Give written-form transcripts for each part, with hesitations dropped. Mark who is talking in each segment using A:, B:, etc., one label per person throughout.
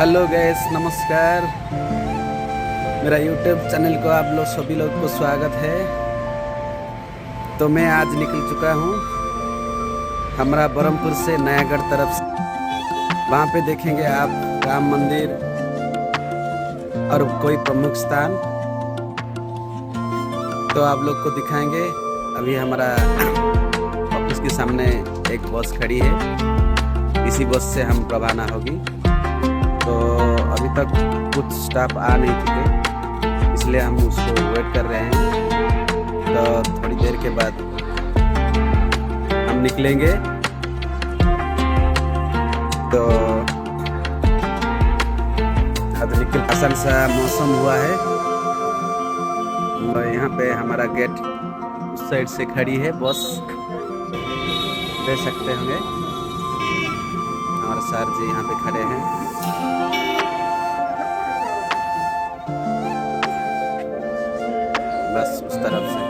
A: Hello guys, नमस्कार। मेरा YouTube channel को आप लोग सभी लोग को स्वागत है। तो मैं आज निकल चुका हूँ हमारा बरहमपुर से नयागढ़ तरफ से। वहाँ पे देखेंगे आप राम मंदिर और कोई प्रमुख स्थान, तो आप लोग को दिखाएंगे। अभी हमारा ऑफिस के सामने एक बस खड़ी है, इसी बस से हम रवाना होगी। तो अभी तक कुछ स्टाफ आ नहीं चुके, इसलिए हम उसको वेट कर रहे हैं। तो थोड़ी देर के बाद हम निकलेंगे। तो अब निकल आसान सा मौसम हुआ है। और यहाँ पे हमारा गेट उस साइड से खड़ी है बस, देख सकते होंगे। हमारे सर जी यहाँ पे खड़े हैं। बस उस तरफ से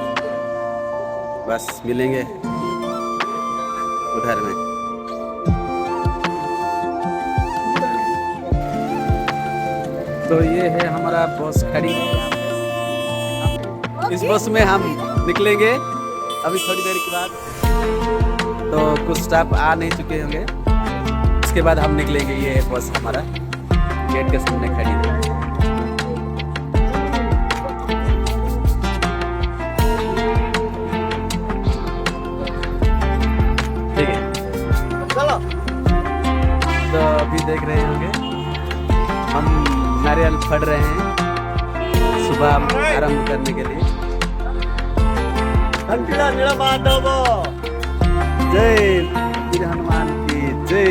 A: बस मिलेंगे उधर में। तो ये है हमारा बस खड़ी। इस बस में हम निकलेंगे अभी थोड़ी देर के बाद। तो कुछ स्टाफ आ नहीं चुके होंगे, इसके बाद हम निकलेंगे। ये बस हमारा गेट के सामने खड़ी है। ठीक है, चलो। तो अभी देख रहे होंगे हम नारियल फड़ रहे हैं सुबह आरंभ करने के लिए। जय श्री हनुमान की जय।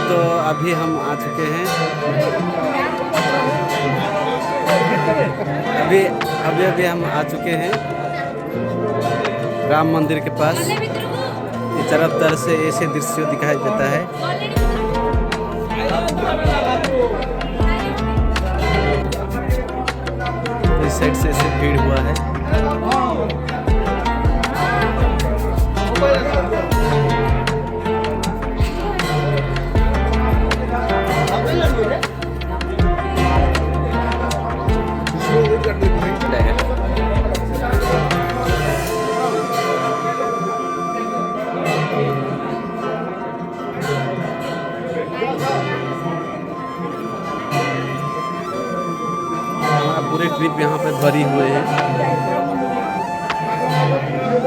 A: तो अभी हम आ चुके हैं। अभी हम आ चुके हैं राम मंदिर के पास। ये चारों तरफ से ऐसे दृश्य दिखाई देता है। इस साइड से ऐसे भीड़ हुआ है। पूरे ट्रिप यहाँ पे भरी हुए हैं।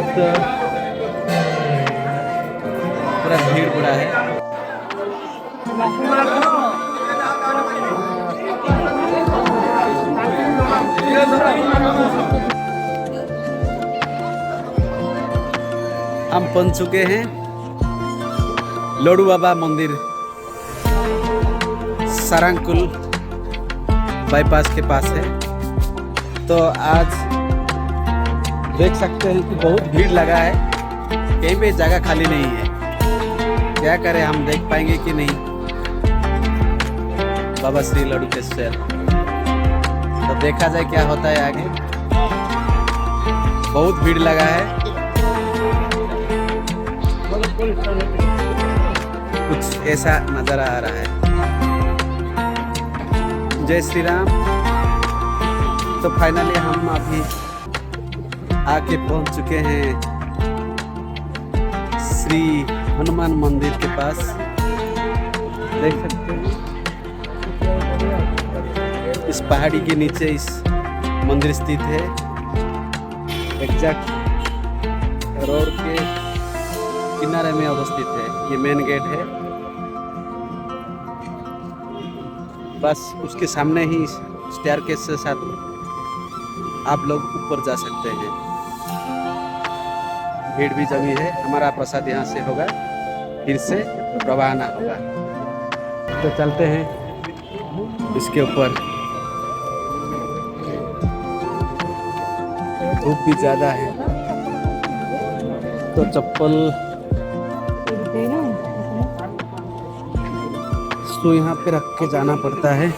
A: तो पूरा भीड़ पूरा है। हम पहुंच चुके हैं लड्डू बाबा मंदिर, सारंगपुर बाईपास के पास है। तो आज देख सकते हैं कि बहुत भीड़ लगा है, कहीं पे जगह खाली नहीं है। क्या करें, हम देख पाएंगे कि नहीं बाबा श्री लड्डूकेश्वर। तो देखा जाए क्या होता है आगे। बहुत भीड़ लगा है, कुछ ऐसा नजर आ रहा है। जय श्री राम। तो फाइनली हम अभी आके पहुंच चुके हैं श्री हनुमान मंदिर के पास। देख सकते हैं इस पहाड़ी के नीचे इस मंदिर स्थित है। एग्जैक्ट रोड के किनारे में अवस्थित है। ये मेन गेट है, बस उसके सामने ही स्टेयरकेस के साथ आप लोग ऊपर जा सकते हैं। भीड़ भी जमी है। हमारा प्रसाद यहाँ से होगा, फिर से रवाना होगा। तो चलते हैं इसके ऊपर। धूप भी ज़्यादा है तो चप्पल तो यहाँ पे रख के जाना पड़ता है।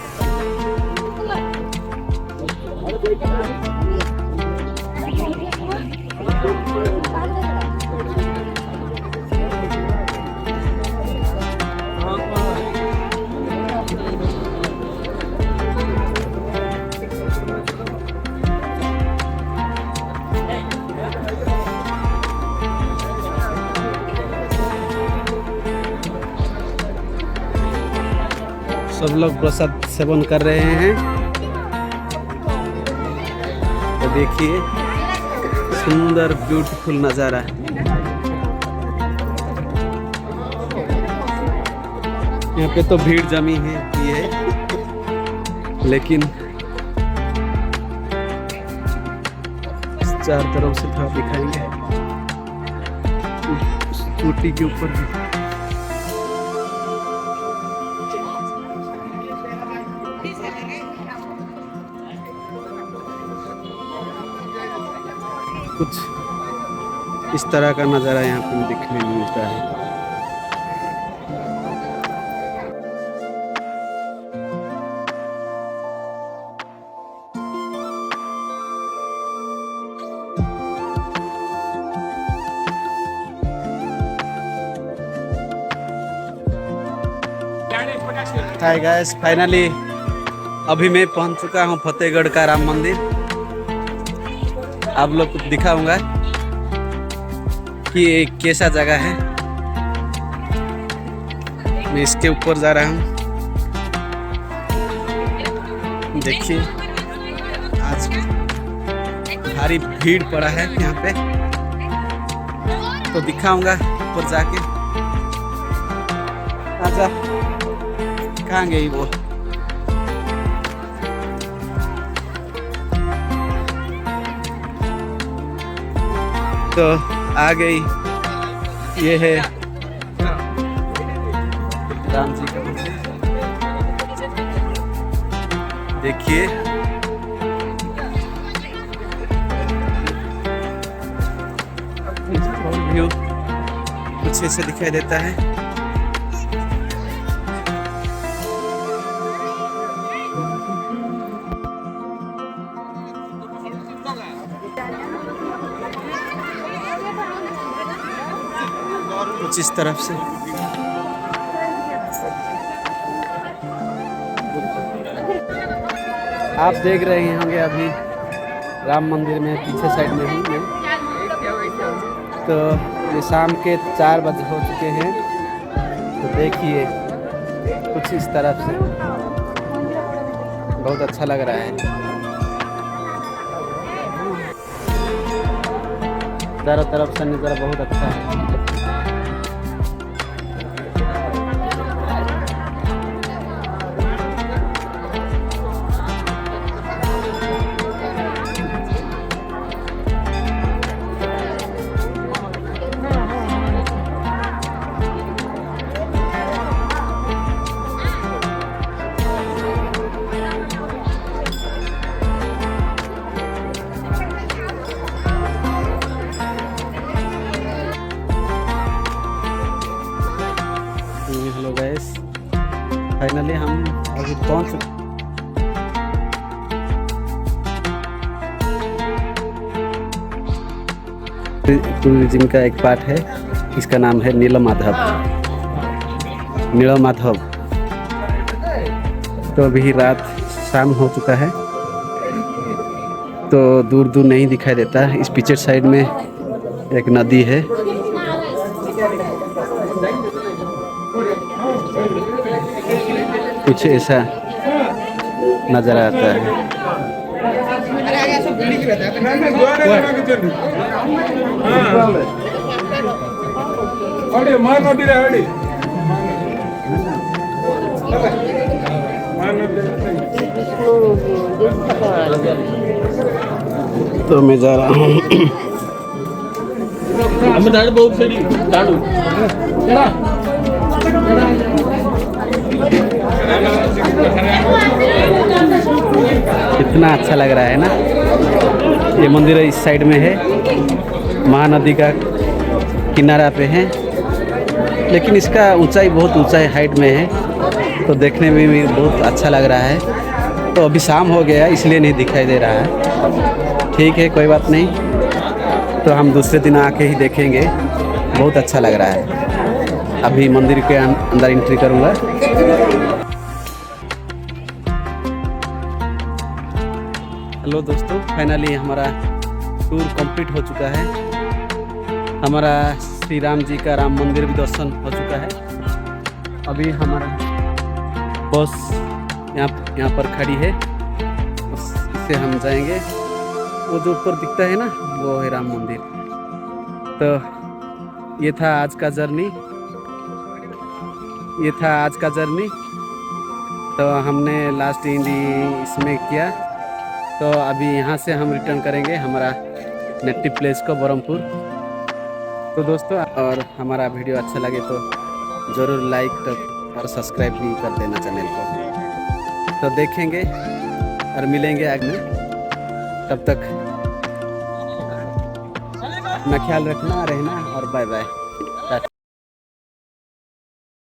A: सब लोग प्रसाद सेवन कर रहे हैं। तो देखिए सुंदर ब्यूटीफुल नज़ारा है। यहाँ पे तो भीड़ जमी है लेकिन चार तरफ से थोड़ा दिखाएंगे। चोटी के ऊपर कुछ इस तरह का नज़ारा यहाँ पे दिखने में मिलता है। हाय गाइस, फाइनली अभी मैं पहुंच चुका हूं फतेहगढ़ का राम मंदिर। आप लोग को दिखाऊंगा कि ये कैसा जगह है। मैं इसके ऊपर जा रहा हूँ। देखिए आज भारी भीड़ पड़ा है यहाँ पे, तो दिखाऊंगा ऊपर जाके। आजा, कहाँ गई वो? तो आ गई। ये है राम जी का मंदिर। देखिए व्यू कुछ ऐसे दिखाई देता है। कुछ इस तरफ से आप देख रहे होंगे अभी राम मंदिर में पीछे साइड में ही मैं। तो ये शाम के 4 बजे हो चुके हैं। तो देखिए कुछ इस तरफ से बहुत अच्छा लग रहा है। चारों तरफ से नज़ारा बहुत अच्छा है। हेलो गाइस, फाइनली हम अभी पहुंच चुके। टूरिज्म का एक पार्ट है, इसका नाम है नीलमाधव। नीलमाधव। तो अभी रात शाम हो चुका है, तो दूर दूर नहीं दिखाई देता। इस पीछे साइड में एक नदी है। कुछ ऐसा नजर आता है। तो मैं जा रहा हूँ। कितना अच्छा लग रहा है ना। ये मंदिर इस साइड में है, महानदी का किनारा पे है, लेकिन इसका ऊंचाई बहुत ऊंचाई हाइट में है, तो देखने में भी बहुत अच्छा लग रहा है। तो अभी शाम हो गया इसलिए नहीं दिखाई दे रहा है। ठीक है, कोई बात नहीं, तो हम दूसरे दिन आके ही देखेंगे। बहुत अच्छा लग रहा है। अभी मंदिर के अंदर एंट्री करूँगा। हेलो दोस्तों, फाइनली हमारा टूर कंप्लीट हो चुका है। हमारा श्री राम जी का राम मंदिर भी दर्शन हो चुका है। अभी हमारा बस यहाँ पर खड़ी है, इससे हम जाएंगे। वो जो ऊपर दिखता है ना, वो है राम मंदिर। तो ये था आज का जर्नी। तो हमने लास्ट इसमें किया। तो अभी यहाँ से हम रिटर्न करेंगे हमारा नेटिव प्लेस को, बरहमपुर। तो दोस्तों, और हमारा वीडियो अच्छा लगे तो ज़रूर लाइक और सब्सक्राइब भी कर देना चैनल को। तो देखेंगे और मिलेंगे आगे। तब तक अपना ख्याल रखना, रहना और बाय बाय।